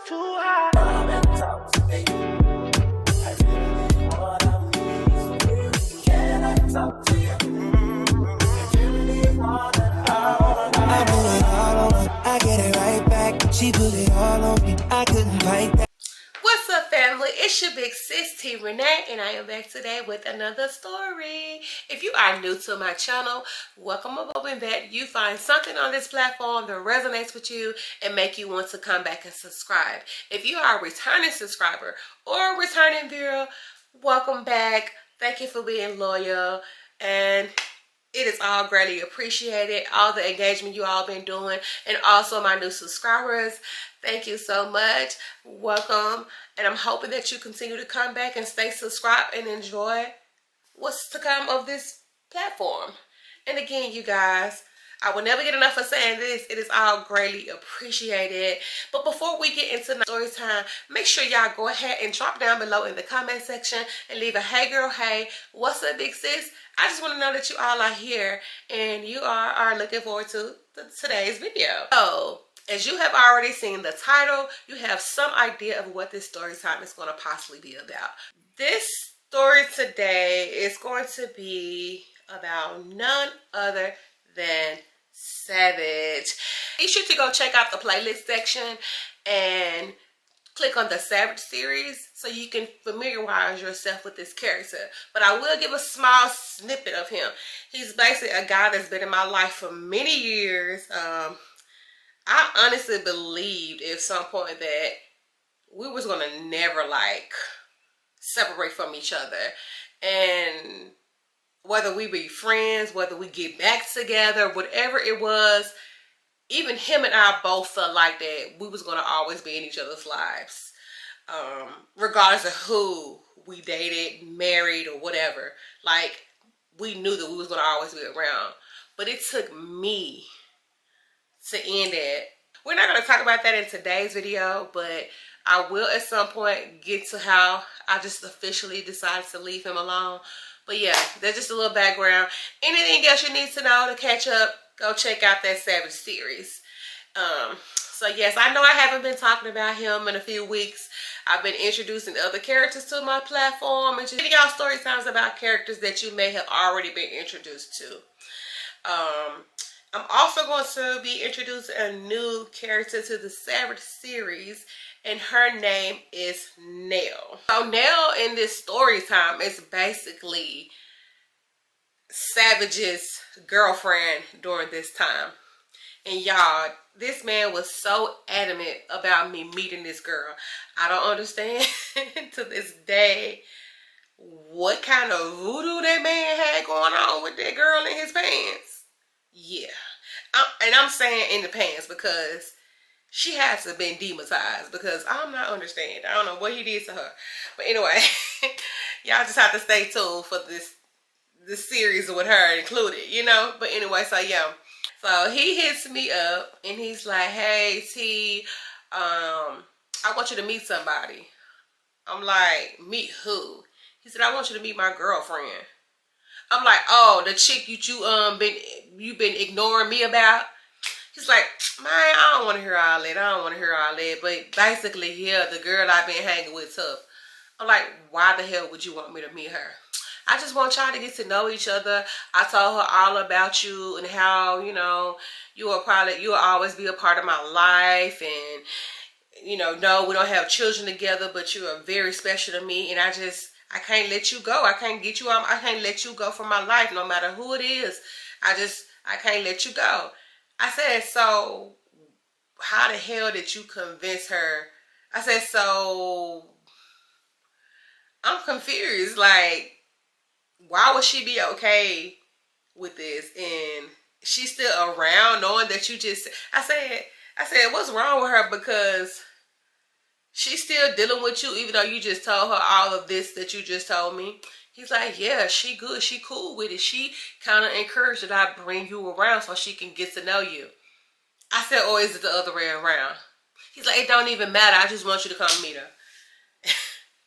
too high. Come and talk to me. I really wanna be. Can I talk to you? I really wanna. I put it all on her. I get it right back. She put it all on me. I couldn't fight that. What's up, family? It's your big sis T Renee, and I am back today with another story. If you are new to my channel, welcome. I'm hoping that you find something on this platform that resonates with you and make you want to come back and subscribe. If you are a returning subscriber or a returning viewer, welcome back. Thank you for being loyal, and it is all greatly appreciated, all the engagement you all been doing, and also my new subscribers. Thank you so much. Welcome. And I'm hoping that you continue to come back and stay subscribed and enjoy what's to come of this platform. And again, you guys, I will never get enough of saying this. It is all greatly appreciated. But before we get into the story time, make sure y'all go ahead and drop down below in the comment section and leave a hey girl, hey, what's up, big sis? I just want to know that you all are here and you are looking forward to today's video. So, as you have already seen the title, you have some idea of what this story time is going to possibly be about. This story today is going to be about none other than Savage. Be sure to go check out the playlist section and click on the Savage series so you can familiarize yourself with this character. But I will give a small snippet of him. He's basically a guy that's been in my life for many years. I honestly believed at some point that we was gonna never like separate from each other, and whether we be friends, whether we get back together, whatever it was, even him and I both felt like that we was gonna always be in each other's lives, regardless of who we dated, married, or whatever. Like, we knew that we was gonna always be around, but it took me to end it. We're not going to talk about that in today's video, but I will at some point get to how I just officially decided to leave him alone. But yeah, that's just a little background. Anything else you need to know to catch up, go check out that Savage series. So yes, I know I haven't been talking about him in a few weeks. I've been introducing other characters to my platform and just giving y'all story times about characters that you may have already been introduced to. I'm also going to be introducing a new character to the Savage series, and her name is Nell. So Nell in this story time is basically Savage's girlfriend during this time. And y'all, this man was so adamant about me meeting this girl. I don't understand to this day what kind of voodoo that man had going on with that girl in his pants. Yeah, and I'm saying in the pants because she has to have been demonetized, because I'm not understanding. I don't know what he did to her. But anyway, y'all just have to stay tuned for this series with her included, you know. But anyway, so yeah. So he hits me up and he's like, hey, T, I want you to meet somebody. I'm like, meet who? He said, I want you to meet my girlfriend. I'm like, oh, the chick you've been ignoring me about? He's like, man, I don't want to hear all that. I don't want to hear all that. But basically, yeah, the girl I've been hanging with tough. I'm like, why the hell would you want me to meet her? I just want y'all to get to know each other. I told her all about you and how, you know, you'll always be a part of my life. And, you know, no, we don't have children together, but you are very special to me. And I can't let you go. I can't let you go from my life, no matter who it is. I can't let you go. I said, so how the hell did you convince her? I said, so I'm confused. Like, why would she be okay with this? And she's still around knowing that you just, I said, what's wrong with her? Because she's still dealing with you, even though you just told her all of this that you just told me. He's like, yeah, she good. She cool with it. She kind of encouraged that I bring you around so she can get to know you. I said, or is it the other way around? He's like, it don't even matter. I just want you to come meet her.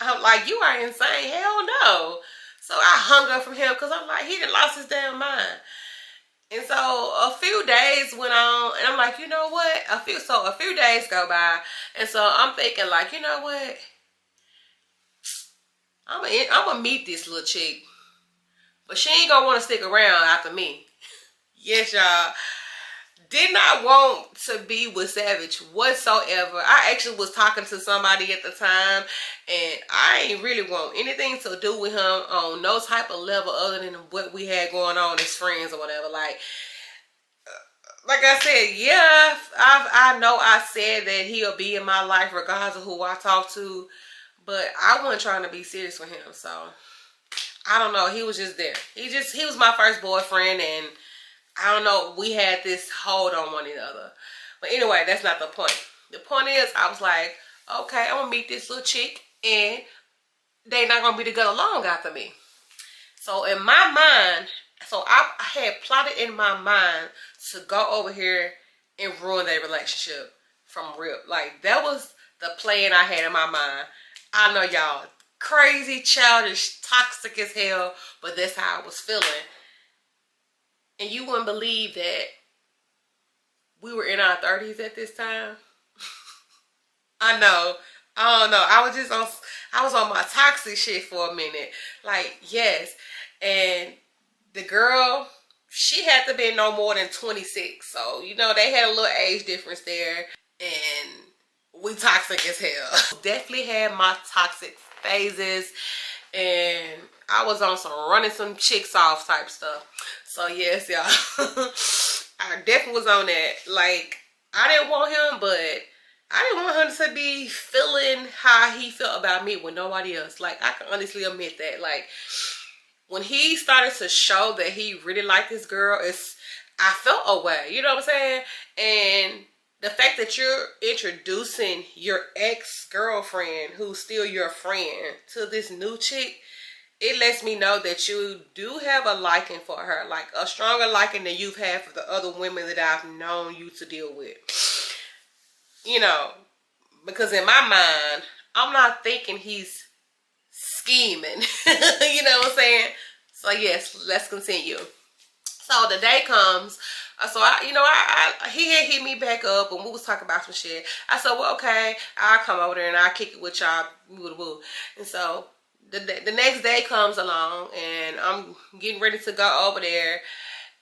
I'm like, you are insane. Hell no. So I hung up from him because I'm like, he done lost his damn mind. And so a few days went on, and I'm like, you know what? A few days go by, and so I'm thinking like, you know what? I'm gonna meet this little chick, but she ain't gonna want to stick around after me. Yes, y'all. Did not want to be with Savage whatsoever. I actually was talking to somebody at the time, and I ain't really want anything to do with him on no type of level other than what we had going on as friends or whatever. Like I said, yeah, I know I said that he'll be in my life regardless of who I talk to, but I wasn't trying to be serious with him. So I don't know. He was just there. He was my first boyfriend, and I don't know, we had this hold on one another. But anyway, that's not the point. The point is, I was like, okay, I'm gonna meet this little chick, and they not gonna be together long after me. So in my mind, I had plotted in my mind to go over here and ruin their relationship from real. Like, that was the plan I had in my mind. I know y'all crazy, childish, toxic as hell, but that's how I was feeling. And you wouldn't believe that we were in our 30s at this time. I know. I don't know. I was on my toxic shit for a minute. Like, yes. And the girl, she had to be no more than 26. So, you know, they had a little age difference there. And we toxic as hell. Definitely had my toxic phases. And I was on some running some chicks off type stuff. So yes, y'all. I definitely was on that. Like, I didn't want him, but I didn't want him to be feeling how he felt about me with nobody else. Like, I can honestly admit that. Like, when he started to show that he really liked this girl, I felt away. You know what I'm saying? And the fact that you're introducing your ex-girlfriend, who's still your friend, to this new chick, it lets me know that you do have a liking for her. Like, a stronger liking than you've had for the other women that I've known you to deal with. You know, because in my mind, I'm not thinking he's scheming. You know what I'm saying? So yes, let's continue. So the day comes. So he had hit me back up, and we was talking about some shit. I said, well, okay, I'll come over there and I'll kick it with y'all. And so the next day comes along, and I'm getting ready to go over there,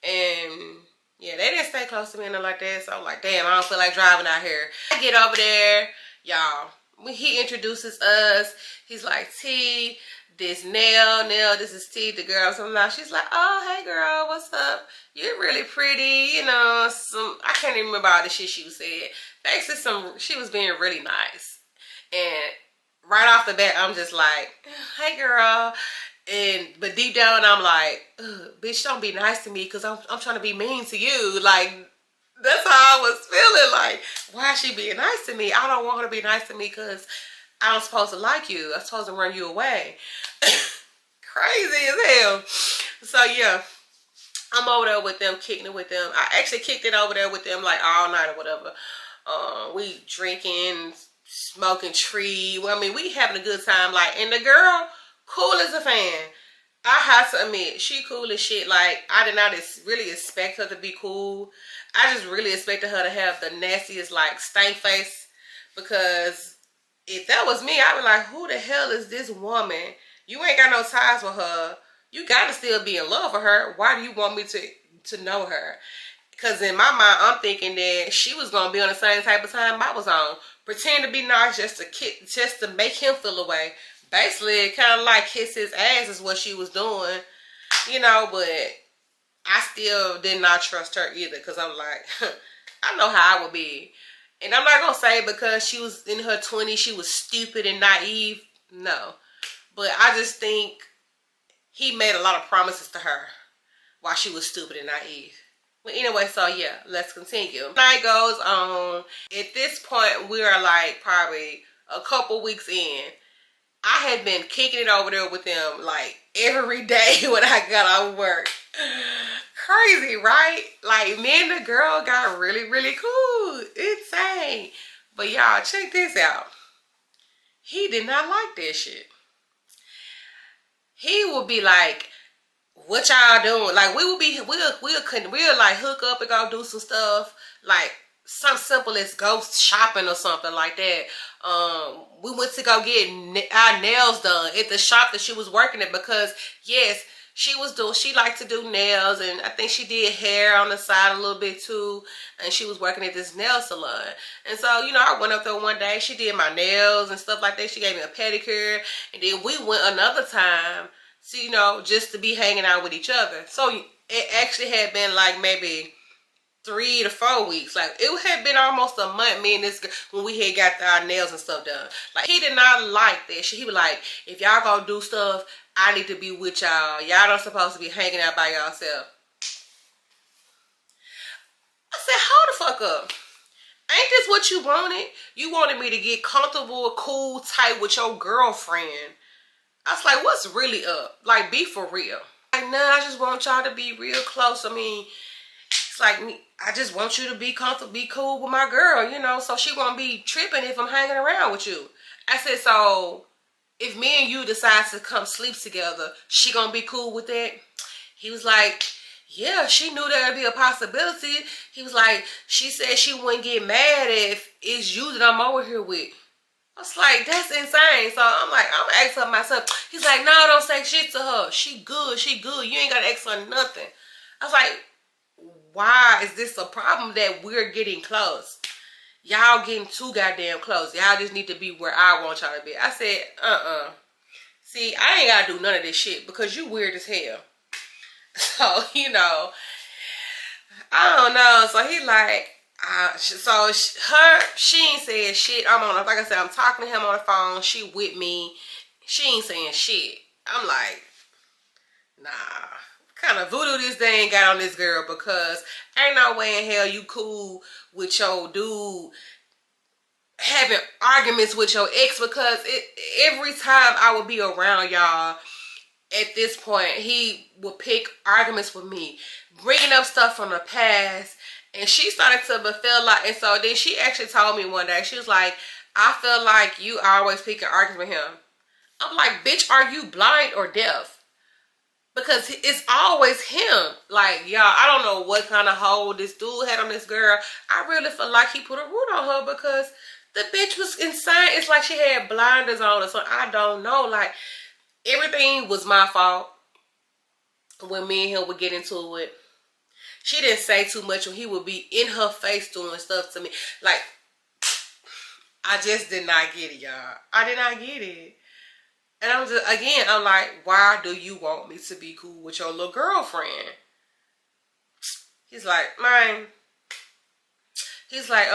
and yeah, they didn't stay close to me and like that. So I'm like, damn, I don't feel like driving out here. I get over there, y'all. When he introduces us, he's like, T, this Nell, this is T, the girl. So now she's like, oh, hey girl, what's up? You're really pretty, you know. I can't even remember all the shit she said. Basically, she was being really nice. And right off the bat, I'm just like, hey girl. But deep down, I'm like, bitch, don't be nice to me, because I'm trying to be mean to you. Like, that's how I was feeling. Like, why is she being nice to me? I don't want her to be nice to me because I'm supposed to like you. I'm supposed to run you away. Crazy as hell. So yeah, I'm over there with them, kicking it with them. I actually kicked it over there with them like all night or whatever. We drinking, smoking tree. Well, I mean, we having a good time. Like, and the girl, cool as a fan. I have to admit, she cool as shit. Like, I did not really expect her to be cool. I just really expected her to have the nastiest, like, stank face. Because if that was me, I'd be like, who the hell is this woman? You ain't got no ties with her. You gotta still be in love with her. Why do you want me to know her? Because in my mind, I'm thinking that she was gonna be on the same type of time I was on. Pretend to be nice just to make him feel away. Basically, kind of like kiss his ass is what she was doing, you know, but I still did not trust her either, because I'm like, I know how I would be. And I'm not going to say because she was in her 20s, she was stupid and naive. No. But I just think he made a lot of promises to her while she was stupid and naive. But anyway, so yeah, let's continue. Night goes on. At this point, we are like probably a couple weeks in. I had been kicking it over there with them like every day when I got off work. Crazy, right? Like, me and the girl got really, really cool. Insane. But y'all, check this out. He did not like that shit. He would be like, what y'all doing? Like, we'll like hook up and go do some stuff, like something simple as go shopping or something like that. We went to go get our nails done at the shop that she was working at, because yes, she liked to do nails, and I think she did hair on the side a little bit too, and she was working at this nail salon. And so, you know, I went up there one day, she did my nails and stuff like that, she gave me a pedicure, and then we went another time, so, you know, just to be hanging out with each other. So it actually had been like maybe 3 to 4 weeks. Like, it had been almost a month, me and this girl, when we had got our nails and stuff done. Like, he did not like that shit. He was like, if y'all gonna do stuff, I need to be with y'all. Y'all don't supposed to be hanging out by yourself. I said, hold the fuck up. Ain't this what you wanted? You wanted me to get comfortable, cool, tight with your girlfriend. I was like, what's really up? Like, be for real. Like, nah, I just want y'all to be real close. I mean, it's like, I just want you to be comfortable, be cool with my girl, you know, so she won't be tripping if I'm hanging around with you. I said, so if me and you decide to come sleep together, she gonna be cool with that? He was like, yeah, she knew there would be a possibility. He was like, she said she wouldn't get mad if it's you that I'm over here with. I was like, that's insane. So I'm like, I'm asking myself. He's like, no, don't say shit to her. She good, she good. You ain't gotta ask her nothing. I was like, why is this a problem that we're getting close? Y'all getting too goddamn close. Y'all just need to be where I want y'all to be. I said, see, I ain't gotta do none of this shit because you weird as hell. So, you know, I don't know. So he like, she ain't saying shit. I'm on, like I said, I'm talking to him on the phone. She with me. She ain't saying shit. I'm like, nah. Kind of voodoo this thing got on this girl, because ain't no way in hell you cool with your dude having arguments with your ex, because every time I would be around y'all at this point, he would pick arguments with me, bringing up stuff from the past. And she started to feel like, and so then she actually told me one day, she was like, I feel like you always picking arguments with him. I'm like, bitch, are you blind or deaf? Because it's always him. Like, y'all, I don't know what kind of hold this dude had on this girl. I really feel like he put a root on her, because the bitch was insane. It's like she had blinders on or something. I don't know. Like, everything was my fault when me and him would get into it. She didn't say too much when he would be in her face doing stuff to me. Like, I just did not get it, y'all. I did not get it. And I'm just, again, I'm like, why do you want me to be cool with your little girlfriend? He's like, man. He's like,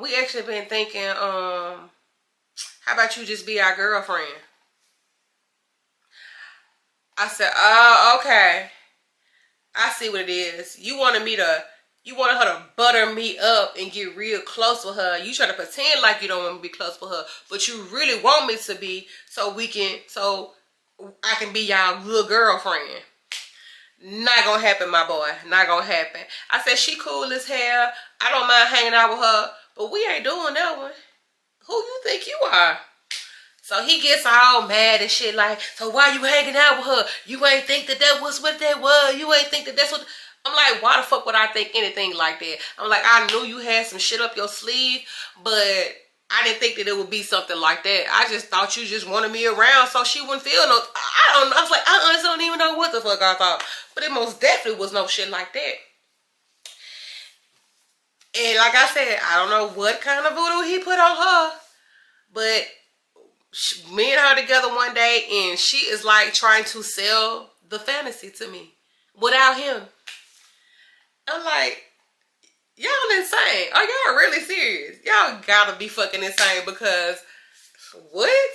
we actually been thinking, how about you just be our girlfriend? I said, oh, okay. I see what it is. You wanted her to butter me up and get real close with her. You try to pretend like you don't want me to be close with her, but you really want me to be, so I can be y'all little girlfriend. Not gonna happen, my boy. Not gonna happen. I said, she cool as hell. I don't mind hanging out with her, but we ain't doing that one. Who you think you are? So he gets all mad and shit, like, so why you hanging out with her? You ain't think that was what that was. You ain't think that's what... I'm like, why the fuck would I think anything like that? I'm like, I knew you had some shit up your sleeve, but I didn't think that it would be something like that. I just thought you just wanted me around so she wouldn't feel no... I don't know. I was like, I honestly don't even know what the fuck I thought. But it most definitely was no shit like that. And like I said, I don't know what kind of voodoo he put on her, but... me and her together one day, and she is like trying to sell the fantasy to me without him. I'm like, y'all insane. Are y'all really serious? Y'all gotta be fucking insane, because what?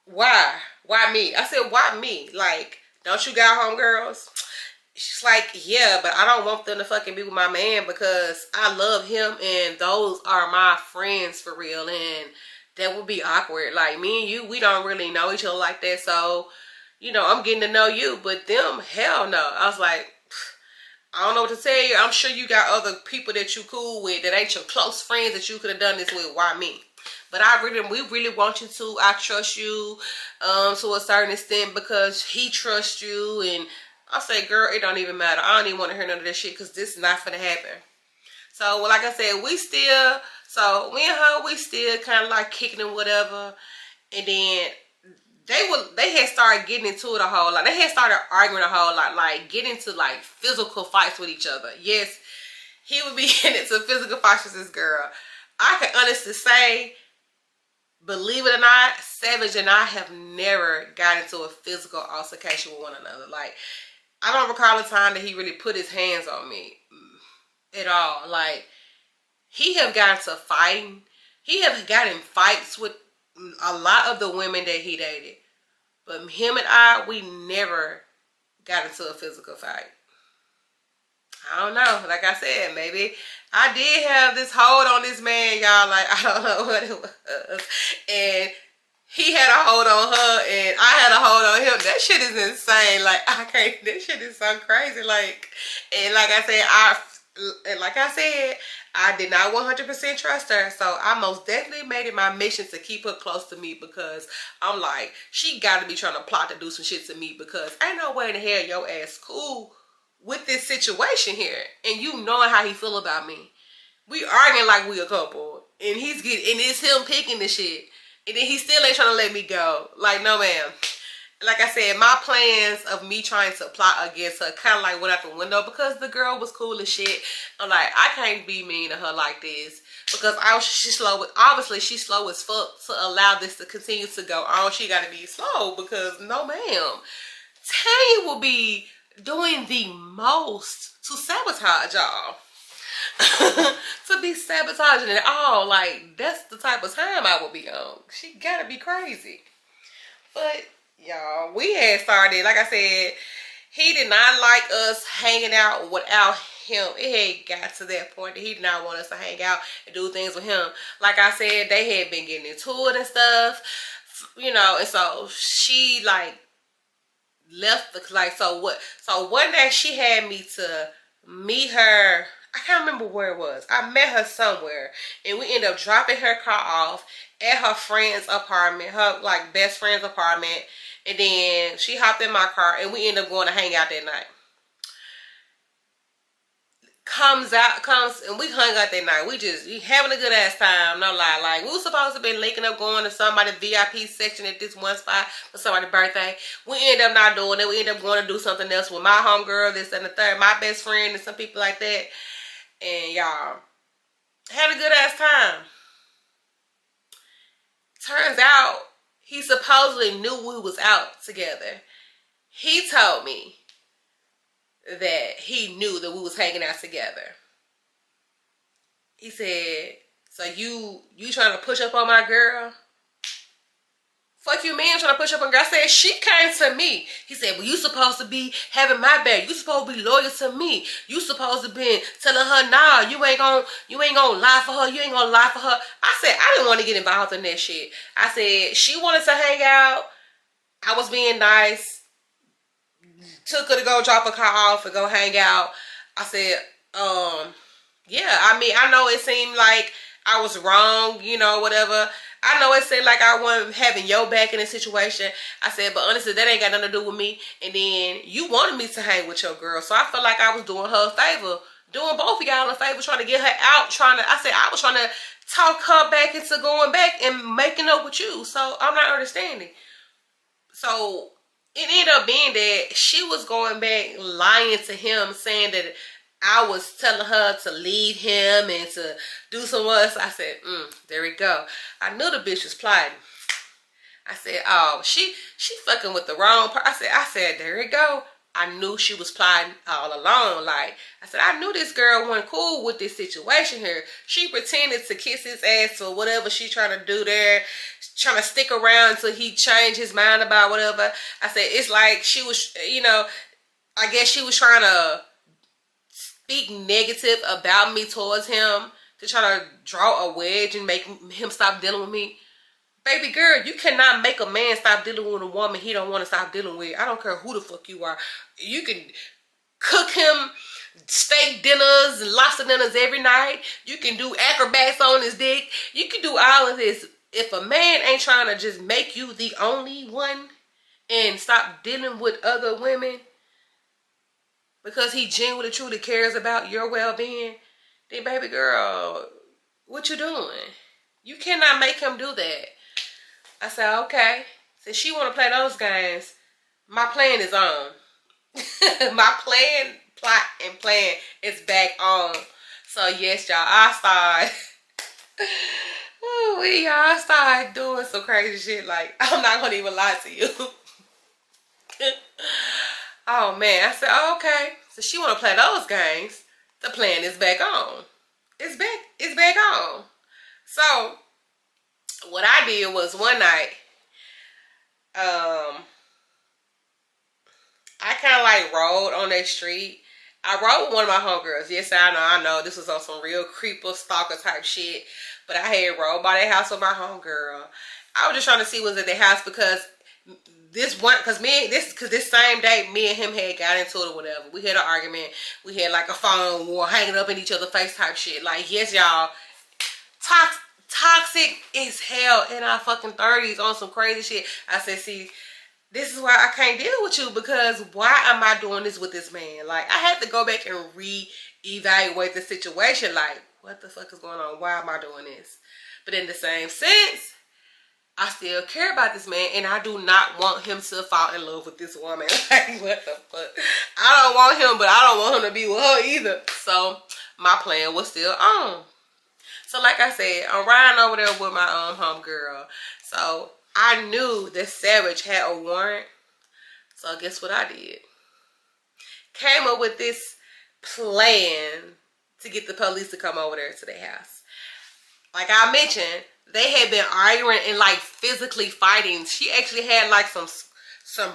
Why? Why me? I said, why me? Like, don't you got homegirls? She's like, yeah, but I don't want them to fucking be with my man, because I love him and those are my friends for real, and that would be awkward. Like, me and you, we don't really know each other like that. So, you know, I'm getting to know you, but them, hell no. I was like, I don't know what to tell you. I'm sure you got other people that you cool with that ain't your close friends that you could have done this with. Why me? but we really want you to. I trust you to a certain extent because he trusts you. And I say, girl, it don't even matter. I don't even want to hear none of this shit because this is not gonna happen. So, well, like I said, me and her, we still kind of like kicking and whatever. And then they had started getting into it a whole lot. They had started arguing a whole lot, like getting into like physical fights with each other. Yes, he would be getting into physical fights with this girl. I can honestly say, believe it or not, Savage and I have never got into a physical altercation with one another. Like, I don't recall a time that he really put his hands on me at all. Like, he have gotten to fighting. He have gotten fights with a lot of the women that he dated. But him and I, we never got into a physical fight. I don't know. Like I said, maybe I did have this hold on this man, y'all. Like, I don't know what it was. And he had a hold on her and I had a hold on him. That shit is insane. Like, I can't, this shit is so crazy. Like, and like I said, I did not 100% trust her. So I most definitely made it my mission to keep her close to me because I'm like, she got to be trying to plot to do some shit to me because ain't no way in the hell your ass cool with this situation here. And you knowing how he feel about me. We arguing like we a couple. And it's him picking the shit. And then he still ain't trying to let me go. Like, no ma'am. Like I said, my plans of me trying to plot against her kind of like went out the window because the girl was cool as shit. I'm like, I can't be mean to her like this because she's slow. Obviously, she's slow as fuck to allow this to continue to go on. She got to be slow because no ma'am. Tania will be doing the most to sabotage y'all. To be sabotaging it all. Like, that's the type of time I would be on. She gotta be crazy. But y'all, we had started, like I said, he did not like us hanging out without him. It had got to that point that he did not want us to hang out and do things with him. Like I said, they had been getting into it and stuff, you know. And so she like left the, like, so one day she had me to meet her. I can't remember where it was. I met her somewhere and we ended up dropping her car off at her friend's apartment, her like best friend's apartment. And then she hopped in my car and we ended up going to hang out that night. Comes and we hung out that night. We having a good ass time, no lie. Like, we were supposed to be linking up going to somebody's VIP section at this one spot for somebody's birthday. We ended up not doing it. We ended up going to do something else with my homegirl, this and the third, my best friend and some people like that. And y'all had a good ass time. Turns out he supposedly knew we was out together. He told me that he knew that we was hanging out together. He said, so you trying to push up on my girl? Fuck you, man, trying to push up on a girl. I said, she came to me. He said, well, you supposed to be having my back. You supposed to be loyal to me. You supposed to be telling her, nah, you ain't gonna lie for her. You ain't gonna lie for her. I said, I didn't want to get involved in that shit. I said, she wanted to hang out. I was being nice. Took her to go drop her car off and go hang out. I said, yeah, I mean, I know it seemed like I was wrong, you know, whatever. I know it seemed like I wasn't having your back in this situation. I said, but honestly, that ain't got nothing to do with me. And then you wanted me to hang with your girl. So I felt like I was doing her a favor. Doing both of y'all a favor, trying to get her out. I was trying to talk her back into going back and making up with you. So I'm not understanding. So it ended up being that she was going back lying to him, saying that I was telling her to leave him and to do some else. I said, there we go. I knew the bitch was plotting. I said, oh, she fucking with the wrong person. I said, there we go. I knew she was plotting all along. Like, I said, I knew this girl wasn't cool with this situation here. She pretended to kiss his ass or whatever she trying to do there. Trying to stick around until he changed his mind about whatever. I said, it's like she was, you know, I guess she was trying to speak negative about me towards him to try to draw a wedge and make him stop dealing with me. Baby girl, you cannot make a man stop dealing with a woman he don't want to stop dealing with. I don't care who the fuck you are. You can cook him steak dinners and lobster dinners every night. You can do acrobats on his dick. You can do all of this. if a man ain't trying to just make you the only one and stop dealing with other women because he genuinely truly cares about your well-being, then baby girl, what you doing? You cannot make him do that. I said, okay, since she want to play those games, my plan is on. My plot and plan is back on. So yes, y'all, I started doing some crazy shit. Like, I'm not gonna even lie to you. Oh man, I said, oh, okay. So she want to play those games. The plan is back on. It's back on. So what I did was one night, I kind of like rode on that street. I rode with one of my homegirls. Yes, I know. This was on some real creeper, stalker type shit. But I had rode by their house with my homegirl. I was just trying to see what was at their house because this same day, me and him had got into it or whatever. We had an argument. We had like a phone war, hanging up in each other's face type shit. Like, yes, y'all, toxic as hell in our fucking 30s on some crazy shit. I said, see, this is why I can't deal with you, because why am I doing this with this man? Like, I had to go back and re-evaluate the situation. Like, what the fuck is going on? Why am I doing this? But in the same sense, I still care about this man, and I do not want him to fall in love with this woman. Like, what the fuck? I don't want him, but I don't want him to be with her either. So my plan was still on. So like I said, I'm riding over there with my homegirl. So I knew that Savage had a warrant. So guess what I did? Came up with this plan to get the police to come over there to their house. Like I mentioned, they had been arguing and like physically fighting. She actually had like some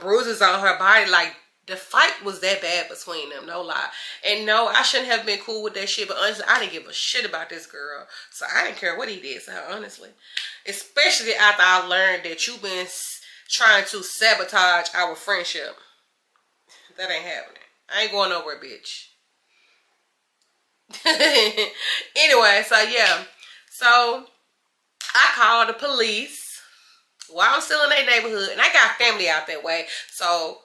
bruises on her body. Like, the fight was that bad between them, no lie. And no, I shouldn't have been cool with that shit, but honestly, I didn't give a shit about this girl. So I didn't care what he did to her, honestly. Especially after I learned that you've been trying to sabotage our friendship. That ain't happening. I ain't going nowhere, bitch. Anyway, so yeah. So I called the police while I'm still in their neighborhood. And I got family out that way. So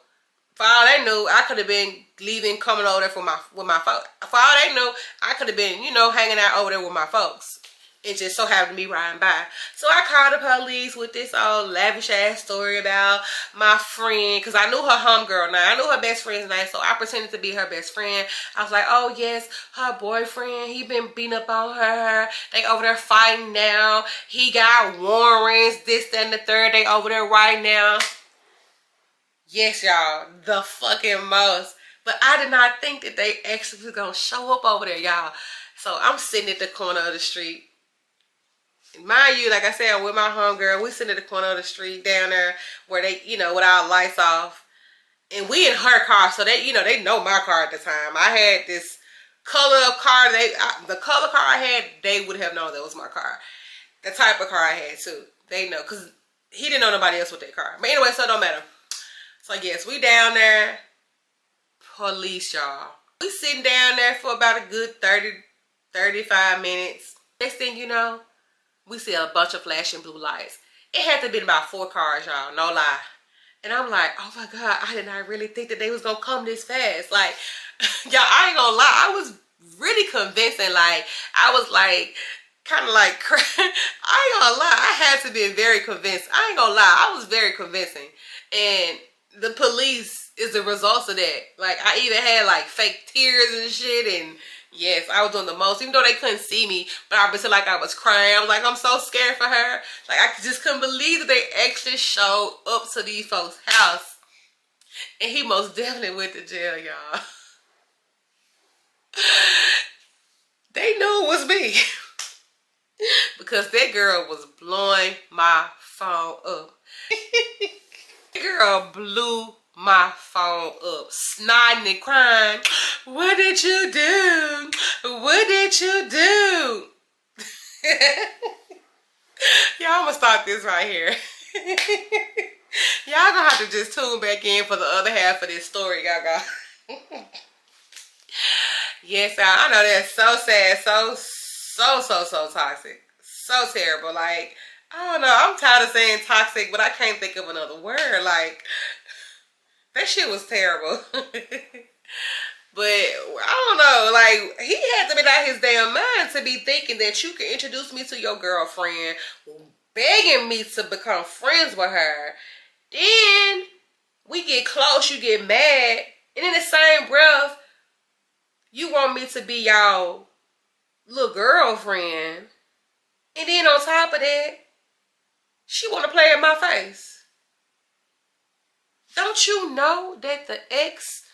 for all they knew, I could have been leaving, coming over there with my folks. For all they knew, I could have been, you know, hanging out over there with my folks. It just so happened to be riding by. So I called the police with this old lavish ass story about my friend, because I knew her homegirl now. I knew her best friend's name, so I pretended to be her best friend. I was like, oh yes, her boyfriend, he been beating up on her. They over there fighting now. He got warrants, this, that, and the third. They over there right now. Yes, y'all, the fucking most. But I did not think that they actually was gonna show up over there, y'all. So I'm sitting at the corner of the street. Mind you, like I said, I'm with my homegirl. We sitting at the corner of the street down there where they, you know, with our lights off. And we in her car, so they, you know, they know my car at the time. I had this color of car. The color car I had, they would have known that was my car. The type of car I had too. They know, because he didn't know nobody else with that car. But anyway, so it don't matter. So yes, we down there. Police, y'all. We sitting down there for about a good 35 minutes. Next thing you know, we see a bunch of flashing blue lights. It had to be about 4 cars, y'all, no lie. And I'm like, oh my God, I did not really think that they was gonna come this fast. Like, y'all, I ain't gonna lie, I was really convincing. Like, I was like, kind of like, I ain't gonna lie, I had to be very convinced. I ain't gonna lie, I was very convincing. And the police is the result of that. Like, I even had like fake tears and shit, and yes, I was doing the most, even though they couldn't see me, but I was like, I was crying. I was like, I'm so scared for her. Like, I just couldn't believe that they actually showed up to these folks' house. And he most definitely went to jail, y'all. They knew it was me. Because that girl was blowing my phone up. That girl blew my phone up, snotting and crying. What did you do? What did you do? Y'all, I'm gonna start this right here. Y'all gonna have to just tune back in for the other half of this story, y'all. Yes, I know that's so sad, so toxic, so terrible. Like, I don't know. I'm tired of saying toxic, but I can't think of another word. Like, that shit was terrible. But I don't know, like, he had to be out his damn mind to be thinking that you can introduce me to your girlfriend, begging me to become friends with her. Then we get close, you get mad, and in the same breath, you want me to be y'all little girlfriend. And then on top of that, she want to play in my face. Don't you know that the ex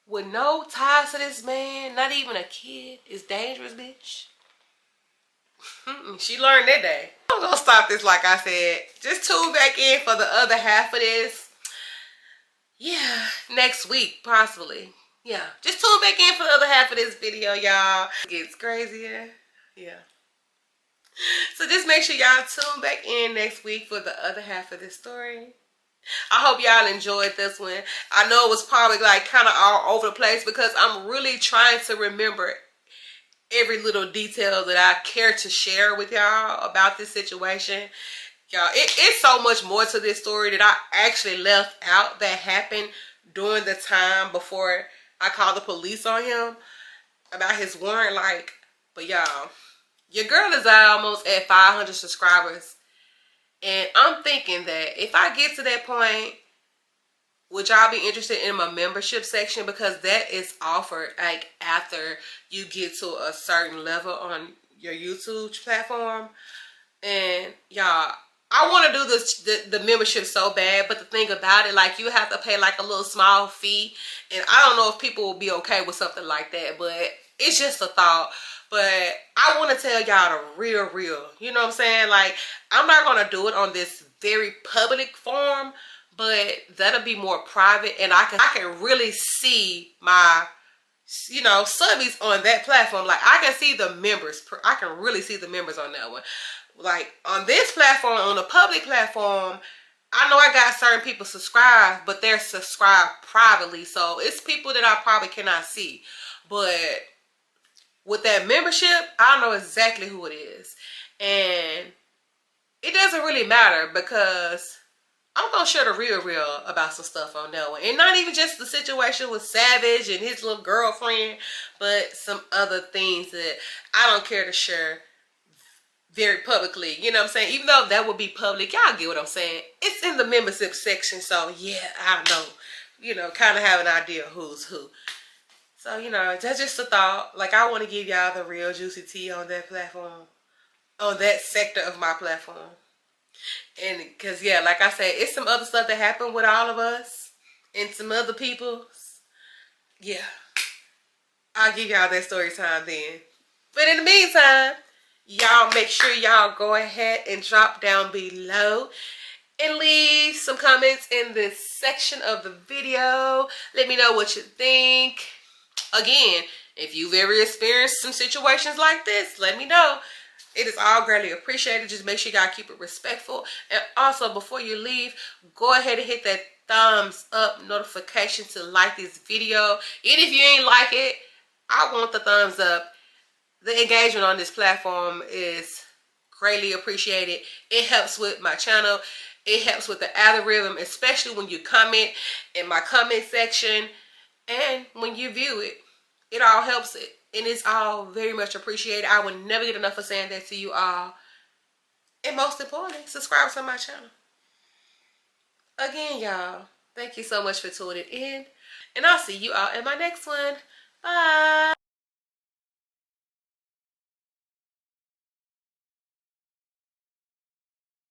with no ties to this man, not even a kid, is dangerous, bitch? She learned that day. I'm gonna stop this like I said. Just tune back in for the other half of this. Yeah, next week, possibly. Yeah, just tune back in for the other half of this video, y'all. It gets crazier. Yeah. So just make sure y'all tune back in next week for the other half of this story. I hope y'all enjoyed this one. I know it was probably like kind of all over the place because I'm really trying to remember every little detail that I care to share with y'all about this situation. Y'all, it's so much more to this story that I actually left out that happened during the time before I called the police on him about his warrant. Like, but y'all, your girl is almost at 500 subscribers. And I'm thinking that if I get to that point, would y'all be interested in my membership section? Because that is offered like after you get to a certain level on your YouTube platform. And y'all, I want to do this the membership so bad, but the thing about it, like, you have to pay like a little small fee. And I don't know if people will be okay with something like that, but it's just a thought. But I want to tell y'all the real, you know what I'm saying? Like, I'm not going to do it on this very public forum, but that'll be more private. And I can really see my, you know, subbies on that platform. Like, I can see the members. I can really see the members on that one. Like, on this platform, on the public platform, I know I got certain people subscribed, but they're subscribed privately. So it's people that I probably cannot see. But with that membership, I know exactly who it is. And it doesn't really matter because I'm going to share the real about some stuff on that one. And not even just the situation with Savage and his little girlfriend, but some other things that I don't care to share very publicly. You know what I'm saying? Even though that would be public, y'all get what I'm saying. It's in the membership section. So yeah, I know, you know, kind of have an idea who's who. So, you know, that's just a thought. Like, I want to give y'all the real juicy tea on that platform, on that sector of my platform. And because, yeah, like I said, it's some other stuff that happened with all of us and some other people. Yeah, I'll give y'all that story time then. But in the meantime, y'all make sure y'all go ahead and drop down below and leave some comments in this section of the video. Let me know what you think. Again, if you've ever experienced some situations like this, let me know. It is all greatly appreciated. Just make sure y'all keep it respectful. And also, before you leave, go ahead and hit that thumbs up notification to like this video. And if you ain't like it, I want the thumbs up. The engagement on this platform is greatly appreciated. It helps with my channel. It helps with the algorithm, especially when you comment in my comment section and when you view it. It all helps it, and it's all very much appreciated. I would never get enough of saying that to you all. And most importantly, subscribe to my channel. Again, y'all, thank you so much for tuning in, and I'll see you all in my next one. Bye.